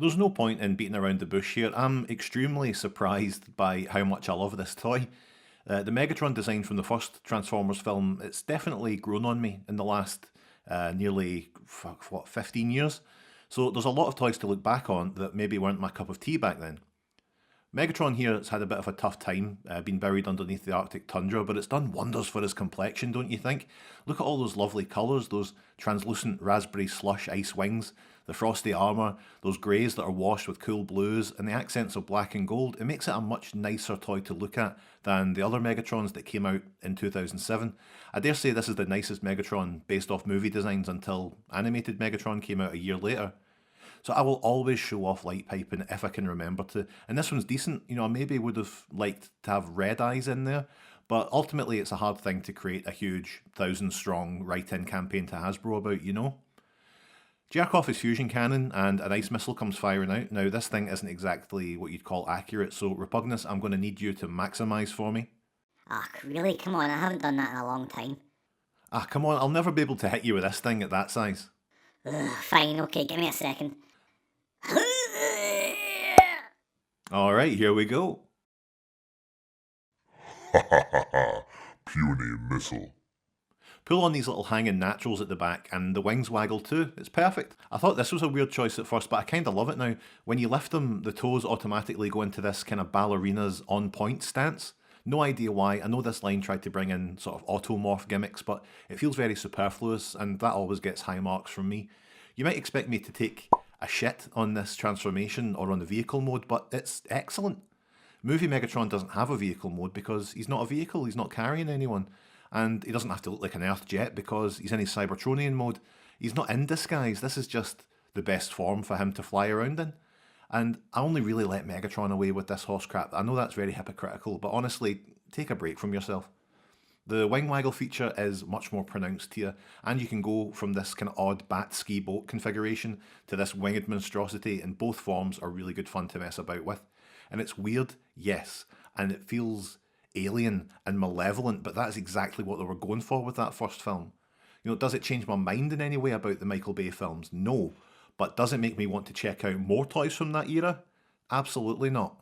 There's no point in beating around the bush here. I'm extremely surprised by how much I love this toy. The Megatron design from the first Transformers film, it's definitely grown on me in the last nearly, 15 years. So there's a lot of toys to look back on that maybe weren't my cup of tea back then. Megatron here has had a bit of a tough time, being buried underneath the Arctic tundra, but it's done wonders for his complexion, don't you think? Look at all those lovely colours, those translucent raspberry slush ice wings, the frosty armour, those greys that are washed with cool blues, and the accents of black and gold. It makes it a much nicer toy to look at than the other Megatrons that came out in 2007. I dare say this is the nicest Megatron based off movie designs until animated Megatron came out a year later. So I will always show off light piping if I can remember to. And this one's decent. You know, I maybe would have liked to have red eyes in there, but ultimately it's a hard thing to create a huge 1,000 strong write-in campaign to Hasbro about, you know? Jerk off his fusion cannon and an ice missile comes firing out. Now this thing isn't exactly what you'd call accurate, so Repugnus, I'm going to need you to maximise for me. Ah, really? Come on, I haven't done that in a long time. Ah, come on, I'll never be able to hit you with this thing at that size. Ugh, fine, okay, give me a second. Alright, here we go. Ha ha ha ha! Puny missile. Pull on these little hanging naturals at the back, and the wings waggle too. It's perfect. I thought this was a weird choice at first, but I kind of love it now. When you lift them, the toes automatically go into this kind of ballerina's on point stance. No idea why. I know this line tried to bring in sort of automorph gimmicks, but it feels very superfluous, and that always gets high marks from me. You might expect me to take a shit on this transformation or on the vehicle mode, but it's excellent. Movie Megatron doesn't have a vehicle mode because he's not a vehicle, he's not carrying anyone. And he doesn't have to look like an Earth jet because he's in his Cybertronian mode. He's not in disguise, this is just the best form for him to fly around in. And I only really let Megatron away with this horse crap. I know that's very hypocritical, but honestly, take a break from yourself. The wing waggle feature is much more pronounced here, and you can go from this kind of odd bat ski boat configuration to this winged monstrosity, and both forms are really good fun to mess about with. And it's weird, yes, and it feels alien and malevolent, but that's exactly what they were going for with that first film. You know, does it change my mind in any way about the Michael Bay films? No. But does it make me want to check out more toys from that era? Absolutely not.